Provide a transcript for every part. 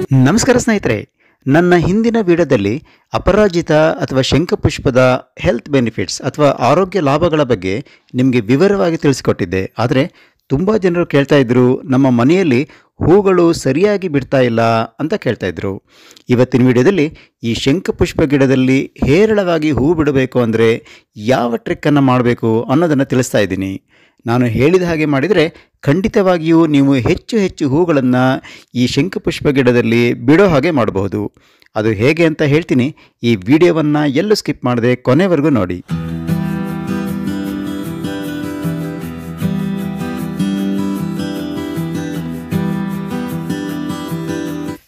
ನಮಸ್ಕಾರ ಸ್ನೇಹಿತರೆ, ನನ್ನ ಹಿಂದಿನ ವಿಡಿಯೋದಲ್ಲಿ ಅಪರಾಜಿತ ಅಥವಾ ಶಂಖಪುಷ್ಪದ ಹೆಲ್ತ್ ಬೆನಿಫಿಟ್ಸ್ ಅಥವಾ ಆರೋಗ್ಯ ಲಾಭಗಳ ಬಗ್ಗೆ ನಿಮಗೆ ವಿವರವಾಗಿ ತಿಳಿಸಿಕೊಟ್ಟಿದ್ದೆ. ಆದರೆ ತುಂಬ ಜನರು ಕೇಳ್ತಾ ಇದ್ರು, ನಮ್ಮ ಮನೆಯಲ್ಲಿ ಹೂಗಳು ಸರಿಯಾಗಿ ಬಿಡ್ತಾ ಇಲ್ಲ ಅಂತ ಕೇಳ್ತಾ ಇದ್ರು. ಇವತ್ತಿನ ವಿಡಿಯೋದಲ್ಲಿ ಈ ಶಂಖಪುಷ್ಪ ಗಿಡದಲ್ಲಿ ಹೇರಳವಾಗಿ ಹೂ ಬಿಡಬೇಕು ಅಂದರೆ ಯಾವ ಟ್ರಿಕ್ಕನ್ನು ಮಾಡಬೇಕು ಅನ್ನೋದನ್ನು ತಿಳಿಸ್ತಾ ಇದ್ದೀನಿ. ನಾನು ಹೇಳಿದ ಹಾಗೆ ಮಾಡಿದರೆ ಖಂಡಿತವಾಗಿಯೂ ನೀವು ಹೆಚ್ಚು ಹೆಚ್ಚು ಹೂಗಳನ್ನು ಈ ಶಂಖಪುಷ್ಪ ಗಿಡದಲ್ಲಿ ಬಿಡೋ ಹಾಗೆ ಮಾಡಬಹುದು. ಅದು ಹೇಗೆ ಅಂತ ಹೇಳ್ತೀನಿ. ಈ ವಿಡಿಯೋವನ್ನು ಎಲ್ಲೂ ಸ್ಕಿಪ್ ಮಾಡದೆ ಕೊನೆವರೆಗೂ ನೋಡಿ.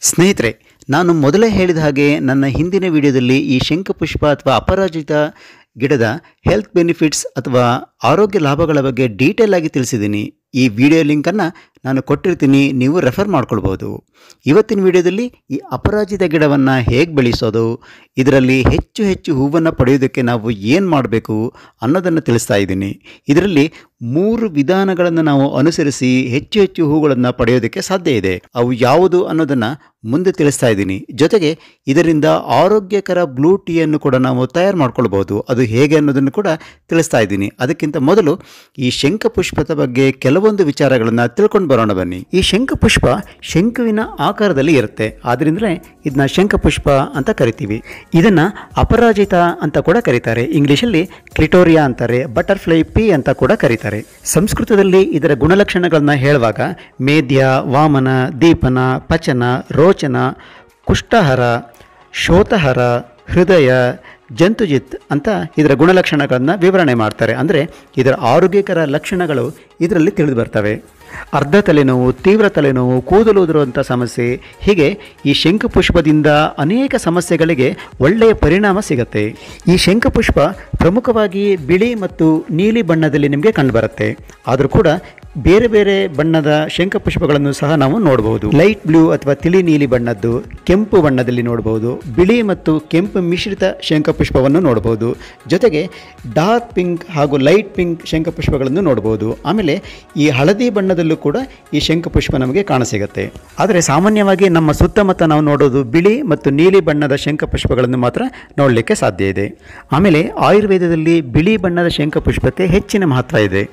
ಸ್ನೇಹಿತರೆ, ನಾನು ಮೊದಲೇ ಹೇಳಿದ ಹಾಗೆ ನನ್ನ ಹಿಂದಿನ ವಿಡಿಯೋದಲ್ಲಿ ಈ ಶಂಖಪುಷ್ಪ ಅಥವಾ ಅಪರಾಜಿತ ಗಿಡದ ಹೆಲ್ತ್ ಬೆನಿಫಿಟ್ಸ್ ಅಥವಾ ಆರೋಗ್ಯ ಲಾಭಗಳ ಬಗ್ಗೆ ಡೀಟೇಲ್ ಆಗಿ ತಿಳಿಸಿದ್ದೀನಿ. ಈ ವಿಡಿಯೋ ಲಿಂಕನ್ನು ನಾನು ಕೊಟ್ಟಿರ್ತೀನಿ, ನೀವು ರೆಫರ್ ಮಾಡ್ಕೊಳ್ಬೋದು. ಇವತ್ತಿನ ವಿಡಿಯೋದಲ್ಲಿ ಈ ಅಪರಾಜಿತ ಗಿಡವನ್ನು ಹೇಗೆ ಬೆಳೆಸೋದು, ಇದರಲ್ಲಿ ಹೆಚ್ಚು ಹೆಚ್ಚು ಹೂವನ್ನು ಪಡೆಯೋದಕ್ಕೆ ನಾವು ಏನು ಮಾಡಬೇಕು ಅನ್ನೋದನ್ನು ತಿಳಿಸ್ತಾ ಇದ್ದೀನಿ. ಇದರಲ್ಲಿ 3 ವಿಧಾನಗಳನ್ನು ನಾವು ಅನುಸರಿಸಿ ಹೆಚ್ಚು ಹೆಚ್ಚು ಹೂಗಳನ್ನು ಪಡೆಯೋದಕ್ಕೆ ಸಾಧ್ಯ ಇದೆ. ಅವು ಯಾವುದು ಅನ್ನೋದನ್ನು ಮುಂದೆ ತಿಳಿಸ್ತಾ ಇದ್ದೀನಿ. ಜೊತೆಗೆ ಇದರಿಂದ ಆರೋಗ್ಯಕರ ಬ್ಲೂ ಟೀಯನ್ನು ಕೂಡ ನಾವು ತಯಾರು ಮಾಡ್ಕೊಳ್ಬೋದು. ಅದು ಹೇಗೆ ಅನ್ನೋದನ್ನು ಕೂಡ ತಿಳಿಸ್ತಾ ಇದ್ದೀನಿ. ಅದಕ್ಕಿಂತ ಮೊದಲು ಈ ಶಂಖಪುಷ್ಪದ ಬಗ್ಗೆ ಕೆಲವೊಂದು ವಿಚಾರಗಳನ್ನು ತಿಳ್ಕೊಂಡು ಬರೋಣ ಬನ್ನಿ. ಈ ಶಂಖಪುಷ್ಪ ಶಂಖುವಿನ ಆಕಾರದಲ್ಲಿ ಇರುತ್ತೆ, ಆದ್ರಿಂದಲೇ ಇದನ್ನ ಶಂಖಪುಷ್ಪ ಅಂತ ಕರಿತೀವಿ. ಇದನ್ನ ಅಪರಾಜಿತ ಅಂತ ಕೂಡ ಕರೀತಾರೆ. ಇಂಗ್ಲಿಷಲ್ಲಿ ಕ್ಲಿಟೋರಿಯಾ ಅಂತಾರೆ, ಬಟರ್ಫ್ಲೈ ಪೀ ಅಂತ ಕೂಡ ಕರೀತಾರೆ. ಸಂಸ್ಕೃತದಲ್ಲಿ ಇದರ ಗುಣಲಕ್ಷಣಗಳನ್ನ ಹೇಳುವಾಗ ಮೇಧ್ಯ, ವಾಮನ, ದೀಪನ, ಪಚನ, ರೋಚನ, ಕುಷ್ಠಹರ, ಶೋತಹರ, ಹೃದಯ, ಜಂತುಜಿತ್ ಅಂತ ಇದರ ಗುಣಲಕ್ಷಣಗಳನ್ನು ವಿವರಣೆ ಮಾಡ್ತಾರೆ. ಅಂದರೆ ಇದರ ಆರೋಗ್ಯಕರ ಲಕ್ಷಣಗಳು ಇದರಲ್ಲಿ ತಿಳಿದು ಬರ್ತವೆ. ಅರ್ಧ ತಲೆನೋವು, ತೀವ್ರ ತಲೆನೋವು, ಕೂದಲು ಉದುರುವಂಥ ಸಮಸ್ಯೆ, ಹೀಗೆ ಈ ಶಂಖಪುಷ್ಪದಿಂದ ಅನೇಕ ಸಮಸ್ಯೆಗಳಿಗೆ ಒಳ್ಳೆಯ ಪರಿಣಾಮ ಸಿಗುತ್ತೆ. ಈ ಶಂಖಪುಷ್ಪ ಪ್ರಮುಖವಾಗಿ ಬಿಳಿ ಮತ್ತು ನೀಲಿ ಬಣ್ಣದಲ್ಲಿ ನಿಮಗೆ ಕಂಡುಬರುತ್ತೆ. ಆದರೂ ಕೂಡ ಬೇರೆ ಬೇರೆ ಬಣ್ಣದ ಶಂಖಪುಷ್ಪಗಳನ್ನು ಸಹ ನಾವು ನೋಡಬಹುದು. ಲೈಟ್ ಬ್ಲೂ ಅಥವಾ ತಿಳಿ ನೀಲಿ ಬಣ್ಣದ್ದು, ಕೆಂಪು ಬಣ್ಣದಲ್ಲಿ ನೋಡಬಹುದು, ಬಿಳಿ ಮತ್ತು ಕೆಂಪು ಮಿಶ್ರಿತ ಶಂಖಪುಷ್ಪವನ್ನು ನೋಡಬಹುದು. ಜೊತೆಗೆ ಡಾರ್ಕ್ ಪಿಂಕ್ ಹಾಗೂ ಲೈಟ್ ಪಿಂಕ್ ಶಂಖಪುಷ್ಪಗಳನ್ನು ನೋಡಬಹುದು. ಆಮೇಲೆ ಈ ಹಳದಿ ಬಣ್ಣದಲ್ಲೂ ಕೂಡ ಈ ಶಂಖಪುಷ್ಪ ನಮಗೆ ಕಾಣಸಿಗುತ್ತೆ. ಆದರೆ ಸಾಮಾನ್ಯವಾಗಿ ನಮ್ಮ ಸುತ್ತಮುತ್ತ ನಾವು ನೋಡೋದು ಬಿಳಿ ಮತ್ತು ನೀಲಿ ಬಣ್ಣದ ಶಂಖಪುಷ್ಪಗಳನ್ನು ಮಾತ್ರ ನೋಡಲಿಕ್ಕೆ ಸಾಧ್ಯ ಇದೆ. ಆಮೇಲೆ ಆಯುರ್ವೇದದಲ್ಲಿ ಬಿಳಿ ಬಣ್ಣದ ಶಂಖಪುಷ್ಪಕ್ಕೆ ಹೆಚ್ಚಿನ ಮಹತ್ವ ಇದೆ.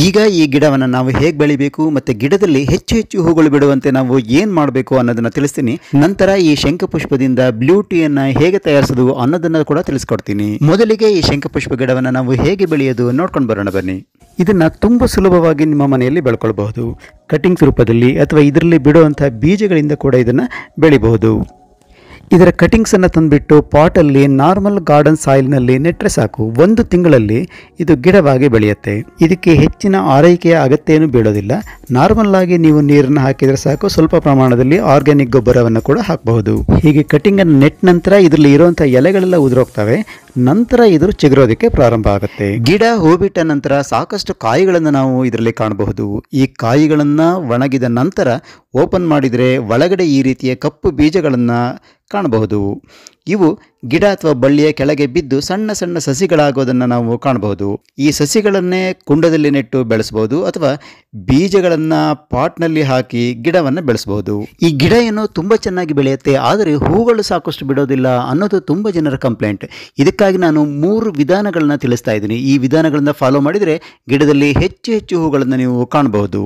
ಈಗ ಈ ಗಿಡವನ್ನು ನಾವು ಹೇಗೆ ಬೆಳಿಬೇಕು ಮತ್ತು ಗಿಡದಲ್ಲಿ ಹೆಚ್ಚು ಹೆಚ್ಚು ಹೂಗಳು ಬಿಡುವಂತೆ ನಾವು ಏನು ಮಾಡಬೇಕು ಅನ್ನೋದನ್ನು ತಿಳಿಸ್ತೀನಿ. ನಂತರ ಈ ಶಂಖಪುಷ್ಪದಿಂದ ಬ್ಲೂ ಟೀಯನ್ನು ಹೇಗೆ ತಯಾರಿಸೋದು ಅನ್ನೋದನ್ನು ಕೂಡ ತಿಳಿಸ್ಕೊಡ್ತೀನಿ. ಮೊದಲಿಗೆ ಈ ಶಂಖಪುಷ್ಪ ಗಿಡವನ್ನು ನಾವು ಹೇಗೆ ಬೆಳೆಯೋದು ನೋಡ್ಕೊಂಡು ಬರೋಣ ಬನ್ನಿ. ಇದನ್ನು ತುಂಬ ಸುಲಭವಾಗಿ ನಿಮ್ಮ ಮನೆಯಲ್ಲಿ ಬೆಳ್ಕೊಳ್ಬಹುದು. ಕಟಿಂಗ್ಸ್ ರೂಪದಲ್ಲಿ ಅಥವಾ ಇದರಲ್ಲಿ ಬಿಡುವಂಥ ಬೀಜಗಳಿಂದ ಕೂಡ ಇದನ್ನು ಬೆಳಿಬಹುದು. ಇದರ ಕಟಿಂಗ್ಸನ್ನು ತಂದುಬಿಟ್ಟು ಪಾಟಲ್ಲಿ ನಾರ್ಮಲ್ ಗಾರ್ಡನ್ ಸಾಯಿಲ್ನಲ್ಲಿ ನೆಟ್ಟರೆ ಸಾಕು, 1 ತಿಂಗಳಲ್ಲಿ ಇದು ಗಿಡವಾಗಿ ಬೆಳೆಯುತ್ತೆ. ಇದಕ್ಕೆ ಹೆಚ್ಚಿನ ಆರೈಕೆಯ ಅಗತ್ಯ ಏನು ಬೀಳೋದಿಲ್ಲ. ನಾರ್ಮಲ್ ಆಗಿ ನೀವು ನೀರನ್ನು ಹಾಕಿದರೆ ಸಾಕು, ಸ್ವಲ್ಪ ಪ್ರಮಾಣದಲ್ಲಿ ಆರ್ಗ್ಯಾನಿಕ್ ಗೊಬ್ಬರವನ್ನು ಕೂಡ ಹಾಕಬಹುದು. ಹೀಗೆ ಕಟಿಂಗನ್ನು ನೆಟ್ ನಂತರ ಇದರಲ್ಲಿ ಇರುವಂಥ ಎಲೆಗಳೆಲ್ಲ ಉದುರೋಗ್ತವೆ. ನಂತರ ಇದು ಚಿಗುರೋದಕ್ಕೆ ಪ್ರಾರಂಭ ಆಗುತ್ತೆ. ಗಿಡ ಹೂ ಬಿಟ್ಟ ನಂತರ ಸಾಕಷ್ಟು ಕಾಯಿಗಳನ್ನು ನಾವು ಇದರಲ್ಲಿ ಕಾಣಬಹುದು. ಈ ಕಾಯಿಗಳನ್ನು ಒಣಗಿದ ನಂತರ ಓಪನ್ ಮಾಡಿದರೆ ಒಳಗಡೆ ಈ ರೀತಿಯ ಕಪ್ಪು ಬೀಜಗಳನ್ನು ಕಾಣಬಹುದು. ಇವು ಗಿಡ ಅಥವಾ ಬಳ್ಳಿಯ ಕೆಳಗೆ ಬಿದ್ದು ಸಣ್ಣ ಸಣ್ಣ ಸಸಿಗಳಾಗೋದನ್ನು ನಾವು ಕಾಣಬಹುದು. ಈ ಸಸಿಗಳನ್ನೇ ಕುಂಡದಲ್ಲಿ ನೆಟ್ಟು ಬೆಳೆಸಬಹುದು ಅಥವಾ ಬೀಜಗಳನ್ನು ಪಾಟ್ನಲ್ಲಿ ಹಾಕಿ ಗಿಡವನ್ನು ಬೆಳೆಸಬಹುದು. ಈ ಗಿಡ ಏನು ತುಂಬ ಚೆನ್ನಾಗಿ ಬೆಳೆಯುತ್ತೆ, ಆದರೆ ಹೂಗಳು ಸಾಕಷ್ಟು ಬಿಡೋದಿಲ್ಲ ಅನ್ನೋದು ತುಂಬ ಜನರ ಕಂಪ್ಲೇಂಟ್. ಇದಕ್ಕಾಗಿ ನಾನು 3 ವಿಧಾನಗಳನ್ನು ತಿಳಿಸ್ತಾ ಇದ್ದೀನಿ. ಈ ವಿಧಾನಗಳನ್ನು ಫಾಲೋ ಮಾಡಿದರೆ ಗಿಡದಲ್ಲಿ ಹೆಚ್ಚು ಹೆಚ್ಚು ಹೂಗಳನ್ನು ನೀವು ಕಾಣಬಹುದು.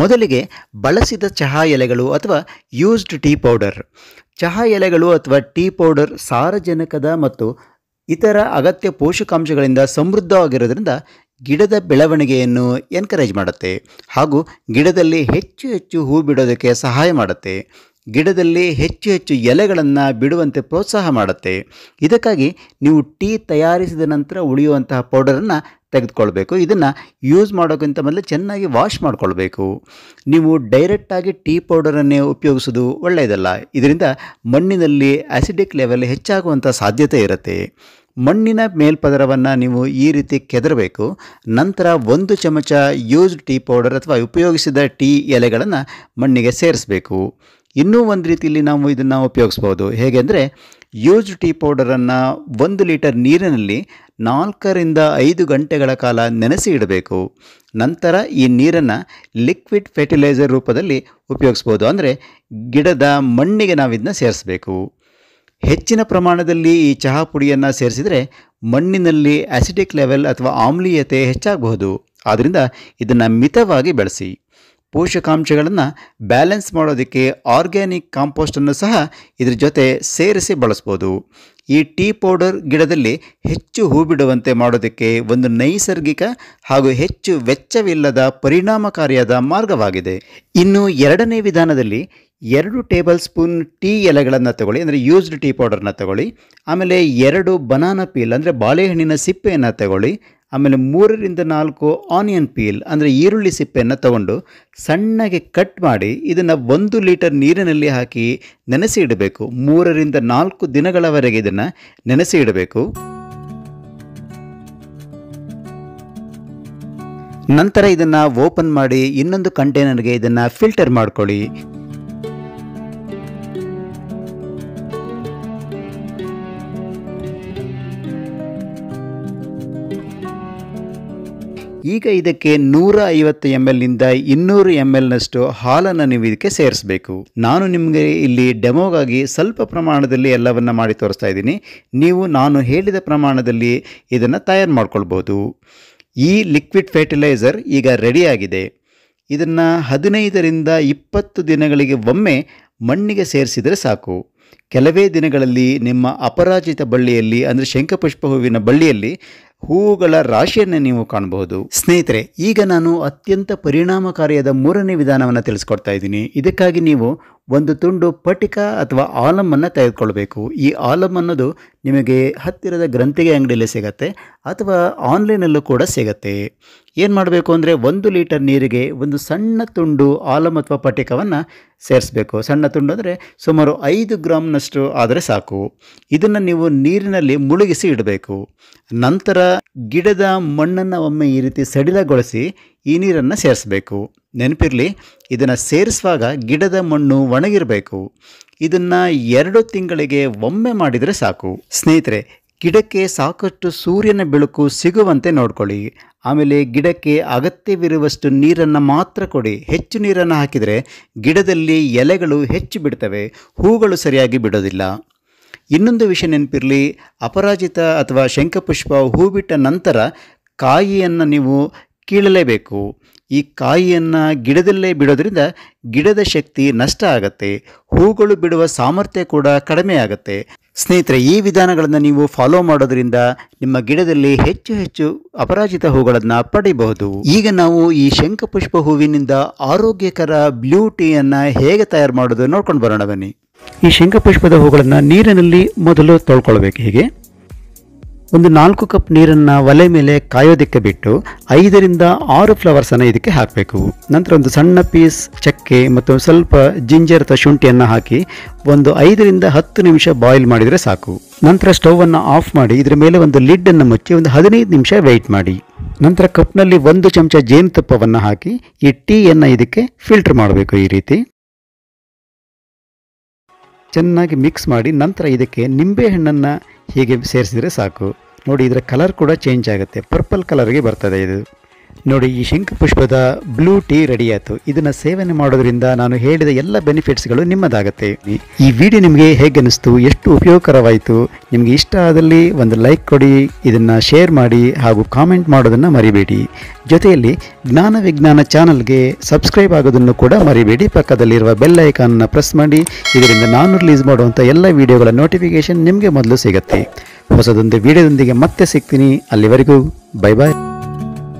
ಮೊದಲಿಗೆ ಬಳಸಿದ ಚಹಾ ಎಲೆಗಳು ಅಥವಾ ಯೂಸ್ಡ್ ಟೀ ಪೌಡರ್. ಚಹಾ ಎಲೆಗಳು ಅಥವಾ ಟೀ ಪೌಡರ್ ಸಾರಜನಕದ ಮತ್ತು ಇತರ ಅಗತ್ಯ ಪೋಷಕಾಂಶಗಳಿಂದ ಸಮೃದ್ಧವಾಗಿರೋದ್ರಿಂದ ಗಿಡದ ಬೆಳವಣಿಗೆಯನ್ನು ಎನ್ಕರೇಜ್ ಮಾಡುತ್ತೆ ಹಾಗೂ ಗಿಡದಲ್ಲಿ ಹೆಚ್ಚು ಹೆಚ್ಚು ಹೂ ಬಿಡೋದಕ್ಕೆ ಸಹಾಯ ಮಾಡುತ್ತೆ. ಗಿಡದಲ್ಲಿ ಹೆಚ್ಚು ಹೆಚ್ಚು ಎಲೆಗಳನ್ನು ಬಿಡುವಂತೆ ಪ್ರೋತ್ಸಾಹ ಮಾಡುತ್ತೆ. ಇದಕ್ಕಾಗಿ ನೀವು ಟೀ ತಯಾರಿಸಿದ ನಂತರ ಉಳಿಯುವಂತಹ ಪೌಡರನ್ನು ತೆಗೆದುಕೊಳ್ಬೇಕು. ಇದನ್ನು ಯೂಸ್ ಮಾಡೋಕ್ಕಿಂತ ಮೊದಲು ಚೆನ್ನಾಗಿ ವಾಶ್ ಮಾಡಿಕೊಳ್ಬೇಕು. ನೀವು ಡೈರೆಕ್ಟಾಗಿ ಟೀ ಪೌಡರನ್ನೇ ಉಪಯೋಗಿಸೋದು ಒಳ್ಳೆಯದಲ್ಲ. ಇದರಿಂದ ಮಣ್ಣಿನಲ್ಲಿ ಆಸಿಡಿಕ್ ಲೆವೆಲ್ ಹೆಚ್ಚಾಗುವಂಥ ಸಾಧ್ಯತೆ ಇರುತ್ತೆ. ಮಣ್ಣಿನ ಮೇಲ್ಪದರವನ್ನು ನೀವು ಈ ರೀತಿ ಕೆದರಬೇಕು. ನಂತರ 1 ಚಮಚ ಯೂಸ್ಡ್ ಟೀ ಪೌಡರ್ ಅಥವಾ ಉಪಯೋಗಿಸಿದ ಟೀ ಎಲೆಗಳನ್ನು ಮಣ್ಣಿಗೆ ಸೇರಿಸಬೇಕು. ಇನ್ನೂ ಒಂದು ರೀತಿಯಲ್ಲಿ ನಾವು ಇದನ್ನು ಉಪಯೋಗಿಸ್ಬೋದು. ಹೇಗೆ ಅಂದರೆ ಯೂಸ್ಡ್ ಟೀ ಪೌಡರನ್ನು 1 ಲೀಟರ್ ನೀರಿನಲ್ಲಿ 4 ರಿಂದ 5 ಗಂಟೆಗಳ ಕಾಲ ನೆನೆಸಿ ಇಡಬೇಕು. ನಂತರ ಈ ನೀರನ್ನು ಲಿಕ್ವಿಡ್ ಫರ್ಟಿಲೈಸರ್ ರೂಪದಲ್ಲಿ ಉಪಯೋಗಿಸ್ಬೋದು. ಅಂದರೆ ಗಿಡದ ಮಣ್ಣಿಗೆ ನಾವು ಇದನ್ನ ಸೇರಿಸಬೇಕು. ಹೆಚ್ಚಿನ ಪ್ರಮಾಣದಲ್ಲಿ ಈ ಚಹಾ ಪುಡಿಯನ್ನು ಸೇರಿಸಿದರೆ ಮಣ್ಣಿನಲ್ಲಿ ಆಸಿಡಿಕ್ ಲೆವೆಲ್ ಅಥವಾ ಆಮ್ಲೀಯತೆ ಹೆಚ್ಚಾಗಬಹುದು. ಆದ್ದರಿಂದ ಇದನ್ನು ಮಿತವಾಗಿ ಬಳಸಿ. ಪೋಷಕಾಂಶಗಳನ್ನು ಬ್ಯಾಲೆನ್ಸ್ ಮಾಡೋದಕ್ಕೆ ಆರ್ಗ್ಯಾನಿಕ್ ಕಾಂಪೋಸ್ಟನ್ನು ಸಹ ಇದ್ರ ಜೊತೆ ಸೇರಿಸಿ ಬಳಸ್ಬೋದು. ಈ ಟೀ ಪೌಡರ್ ಗಿಡದಲ್ಲಿ ಹೆಚ್ಚು ಹೂ ಬಿಡುವಂತೆ ಮಾಡೋದಕ್ಕೆ ಒಂದು ನೈಸರ್ಗಿಕ ಹಾಗೂ ಹೆಚ್ಚು ವೆಚ್ಚವಿಲ್ಲದ ಪರಿಣಾಮಕಾರಿಯಾದ ಮಾರ್ಗವಾಗಿದೆ. ಇನ್ನು ಎರಡನೇ ವಿಧಾನದಲ್ಲಿ 2 ಟೇಬಲ್ ಸ್ಪೂನ್ ಟೀ ಎಲೆಗಳನ್ನು ತಗೊಳ್ಳಿ, ಅಂದರೆ ಯೂಸ್ಡ್ ಟೀ ಪೌಡರ್ನ ತಗೊಳ್ಳಿ. ಆಮೇಲೆ 2 ಬನಾನಾ ಪೀಲ್ ಅಂದರೆ ಬಾಳೆಹಣ್ಣಿನ ಸಿಪ್ಪೆಯನ್ನು ತಗೊಳ್ಳಿ. ಆಮೇಲೆ 3 ರಿಂದ 4 ಆನಿಯನ್ ಪೀಲ್ ಅಂದರೆ ಈರುಳ್ಳಿ ಸಿಪ್ಪೆಯನ್ನು ತಗೊಂಡು ಸಣ್ಣಗೆ ಕಟ್ ಮಾಡಿ ಇದನ್ನು 1 ಲೀಟರ್ ನೀರಿನಲ್ಲಿ ಹಾಕಿ ನೆನೆಸಿ ಇಡಬೇಕು. 3 ರಿಂದ 4 ದಿನಗಳವರೆಗೆ ಇದನ್ನು ನೆನೆಸಿ ಇಡಬೇಕು. ನಂತರ ಇದನ್ನು ಓಪನ್ ಮಾಡಿ ಇನ್ನೊಂದು ಕಂಟೈನರ್ಗೆ ಇದನ್ನು ಫಿಲ್ಟರ್ ಮಾಡ್ಕೊಳ್ಳಿ. ಈಗ ಇದಕ್ಕೆ 150 ml ನಿಂದ 200 ml ನಷ್ಟು ಹಾಲನ್ನು ನೀವು ಇದಕ್ಕೆ ಸೇರಿಸಬೇಕು. ನಾನು ನಿಮಗೆ ಇಲ್ಲಿ ಡೆಮೋಗಾಗಿ ಸ್ವಲ್ಪ ಪ್ರಮಾಣದಲ್ಲಿ ಎಲ್ಲವನ್ನ ಮಾಡಿ ತೋರಿಸ್ತಾ ಇದ್ದೀನಿ. ನೀವು ನಾನು ಹೇಳಿದ ಪ್ರಮಾಣದಲ್ಲಿ ಇದನ್ನು ತಯಾರು ಮಾಡ್ಕೊಳ್ಬೋದು. ಈ ಲಿಕ್ವಿಡ್ ಫರ್ಟಿಲೈಸರ್ ಈಗ ರೆಡಿಯಾಗಿದೆ. ಇದನ್ನು 15 ರಿಂದ 20 ದಿನಗಳಿಗೆ ಒಮ್ಮೆ ಮಣ್ಣಿಗೆ ಸೇರಿಸಿದರೆ ಸಾಕು. ಕೆಲವೇ ದಿನಗಳಲ್ಲಿ ನಿಮ್ಮ ಅಪರಾಜಿತ ಬಳ್ಳಿಯಲ್ಲಿ ಅಂದರೆ ಶಂಖಪುಷ್ಪ ಹೂವಿನ ಬಳ್ಳಿಯಲ್ಲಿ ಹೂವುಗಳ ರಾಶಿಯನ್ನು ನೀವು ಕಾಣಬಹುದು. ಸ್ನೇಹಿತರೆ, ಈಗ ನಾನು ಅತ್ಯಂತ ಪರಿಣಾಮಕಾರಿಯಾದ 3ನೇ ವಿಧಾನವನ್ನು ತಿಳಿಸ್ಕೊಡ್ತಾ ಇದ್ದೀನಿ. ಇದಕ್ಕಾಗಿ ನೀವು ಒಂದು ತುಂಡು ಪಟಿಕ ಅಥವಾ ಆಲಮನ್ನು ತೆಗೆದುಕೊಳ್ಬೇಕು. ಈ ಆಲಮ್ ಅನ್ನೋದು ನಿಮಗೆ ಹತ್ತಿರದ ಗ್ರಂಥಿಗೆ ಅಂಗಡಿಯಲ್ಲಿ ಸಿಗತ್ತೆ ಅಥವಾ ಆನ್ಲೈನಲ್ಲೂ ಕೂಡ ಸಿಗತ್ತೆ. ಏನು ಮಾಡಬೇಕು ಅಂದರೆ 1 ಲೀಟರ್ ನೀರಿಗೆ ಒಂದು ಸಣ್ಣ ತುಂಡು ಆಲಮ್ ಅಥವಾ ಪಟಿಕವನ್ನು ಸೇರಿಸಬೇಕು. ಸಣ್ಣ ತುಂಡು ಅಂದರೆ ಸುಮಾರು 5 ಗ್ರಾಮ್ನಷ್ಟು ಆದರೆ ಸಾಕು. ಇದನ್ನು ನೀವು ನೀರಿನಲ್ಲಿ ಮುಳುಗಿಸಿ ಇಡಬೇಕು. ನಂತರ ಗಿಡದ ಮಣ್ಣನ್ನು ಒಮ್ಮೆ ಈ ರೀತಿ ಸಡಿಲಗೊಳಿಸಿ ಈ ನೀರನ್ನು ಸೇರಿಸಬೇಕು. ನೆನಪಿರಲಿ, ಇದನ್ನು ಸೇರಿಸುವಾಗ ಗಿಡದ ಮಣ್ಣು ಒಣಗಿರಬೇಕು. ಇದನ್ನು 2 ತಿಂಗಳಿಗೆ ಒಮ್ಮೆ ಮಾಡಿದರೆ ಸಾಕು. ಸ್ನೇಹಿತರೆ, ಗಿಡಕ್ಕೆ ಸಾಕಷ್ಟು ಸೂರ್ಯನ ಬೆಳಕು ಸಿಗುವಂತೆ ನೋಡ್ಕೊಳ್ಳಿ. ಆಮೇಲೆ ಗಿಡಕ್ಕೆ ಅಗತ್ಯವಿರುವಷ್ಟು ನೀರನ್ನು ಮಾತ್ರ ಕೊಡಿ. ಹೆಚ್ಚು ನೀರನ್ನು ಹಾಕಿದರೆ ಗಿಡದಲ್ಲಿ ಎಲೆಗಳು ಹೆಚ್ಚು ಬಿಡ್ತವೆ, ಹೂಗಳು ಸರಿಯಾಗಿ ಬಿಡೋದಿಲ್ಲ. ಇನ್ನೊಂದು ವಿಷಯ ನೆನಪಿರಲಿ, ಅಪರಾಜಿತ ಅಥವಾ ಶಂಖಪುಷ್ಪ ಹೂ ಬಿಟ್ಟ ನಂತರ ಕಾಯಿಯನ್ನು ನೀವು ಕೀಳಲೇಬೇಕು. ಈ ಕಾಯಿಯನ್ನು ಗಿಡದಲ್ಲೇ ಬಿಡೋದ್ರಿಂದ ಗಿಡದ ಶಕ್ತಿ ನಷ್ಟ ಆಗುತ್ತೆ, ಹೂಗಳು ಬಿಡುವ ಸಾಮರ್ಥ್ಯ ಕೂಡ ಕಡಿಮೆ ಆಗುತ್ತೆ. ಸ್ನೇಹಿತರೆ, ಈ ವಿಧಾನಗಳನ್ನು ನೀವು ಫಾಲೋ ಮಾಡೋದ್ರಿಂದ ನಿಮ್ಮ ಗಿಡದಲ್ಲಿ ಹೆಚ್ಚು ಹೆಚ್ಚು ಅಪರಾಜಿತ ಹೂಗಳನ್ನು ಪಡೆಯಬಹುದು. ಈಗ ನಾವು ಈ ಶಂಖಪುಷ್ಪ ಹೂವಿನಿಂದ ಆರೋಗ್ಯಕರ ಬ್ಲೂ ಟೀಯನ್ನು ಹೇಗೆ ತಯಾರು ಮಾಡೋದು ನೋಡ್ಕೊಂಡು ಬರೋಣ ಬನ್ನಿ. ಈ ಶಂಖಪುಷ್ಪದ ಹೂಗಳನ್ನು ನೀರಿನಲ್ಲಿ ಮೊದಲು ತೊಳ್ಕೊಳ್ಬೇಕು. ಹೀಗೆ ಒಂದು 4 ಕಪ್ ನೀರನ್ನು ಒಲೆ ಮೇಲೆ ಕಾಯೋದಕ್ಕೆ ಬಿಟ್ಟು 5 ರಿಂದ 6 ಫ್ಲವರ್ಸನ್ನು ಇದಕ್ಕೆ ಹಾಕಬೇಕು. ನಂತರ ಒಂದು ಸಣ್ಣ ಪೀಸ್ ಚಕ್ಕೆ ಮತ್ತು ಸ್ವಲ್ಪ ಜಿಂಜರ್ ಅಥವಾ ಶುಂಠಿಯನ್ನು ಹಾಕಿ ಒಂದು 5 ರಿಂದ 10 ನಿಮಿಷ ಬಾಯ್ಲ್ ಮಾಡಿದರೆ ಸಾಕು. ನಂತರ ಸ್ಟೌವನ್ನು ಆಫ್ ಮಾಡಿ ಇದರ ಮೇಲೆ ಒಂದು ಲಿಡ್ಡನ್ನು ಮುಚ್ಚಿ ಒಂದು 15 ನಿಮಿಷ ವೆಯ್ಟ್ ಮಾಡಿ. ನಂತರ ಕಪ್ನಲ್ಲಿ 1 ಚಮಚ ಜೇನುತುಪ್ಪವನ್ನು ಹಾಕಿ ಈ ಟೀಯನ್ನು ಇದಕ್ಕೆ ಫಿಲ್ಟರ್ ಮಾಡಬೇಕು. ಈ ರೀತಿ ಚೆನ್ನಾಗಿ ಮಿಕ್ಸ್ ಮಾಡಿ ನಂತರ ಇದಕ್ಕೆ ನಿಂಬೆಹಣ್ಣನ್ನು ಹೀಗೆ ಸೇರಿಸಿದರೆ ಸಾಕು. ನೋಡಿ, ಇದರ ಕಲರ್ ಕೂಡ ಚೇಂಜ್ ಆಗುತ್ತೆ, ಪರ್ಪಲ್ ಕಲರ್ಗೆ ಬರ್ತದೆ ಇದು. ನೋಡಿ, ಈ ಶಂಖಪುಷ್ಪದ ಬ್ಲೂ ಟೀ ರೆಡಿ ಆಯಿತು. ಇದನ್ನು ಸೇವನೆ ಮಾಡೋದ್ರಿಂದ ನಾನು ಹೇಳಿದ ಎಲ್ಲ ಬೆನಿಫಿಟ್ಸ್ಗಳು ನಿಮ್ಮದಾಗುತ್ತೆ. ಈ ವಿಡಿಯೋ ನಿಮಗೆ ಹೇಗೆ ಅನಿಸ್ತು, ಎಷ್ಟು ಉಪಯೋಗಕರವಾಯಿತು? ನಿಮಗೆ ಇಷ್ಟ ಆದಲ್ಲಿ ಒಂದು ಲೈಕ್ ಕೊಡಿ, ಇದನ್ನು ಶೇರ್ ಮಾಡಿ ಹಾಗೂ ಕಾಮೆಂಟ್ ಮಾಡೋದನ್ನು ಮರಿಬೇಡಿ. ಜೊತೆಯಲ್ಲಿ ಜ್ಞಾನ ವಿಜ್ಞಾನ ಚಾನಲ್ಗೆ ಸಬ್ಸ್ಕ್ರೈಬ್ ಆಗೋದನ್ನು ಕೂಡ ಮರಿಬೇಡಿ. ಪಕ್ಕದಲ್ಲಿರುವ ಬೆಲ್ ಐಕಾನ್ನ ಪ್ರೆಸ್ ಮಾಡಿ. ಇದರಿಂದ ನಾನು ರಿಲೀಸ್ ಮಾಡುವಂಥ ಎಲ್ಲ ವಿಡಿಯೋಗಳ ನೋಟಿಫಿಕೇಷನ್ ನಿಮಗೆ ಮೊದಲು ಸಿಗುತ್ತೆ. ಹೊಸದೊಂದು ವಿಡಿಯೋದೊಂದಿಗೆ ಮತ್ತೆ ಸಿಗ್ತೀನಿ. ಅಲ್ಲಿವರೆಗೂ ಬೈ ಬಾಯ್.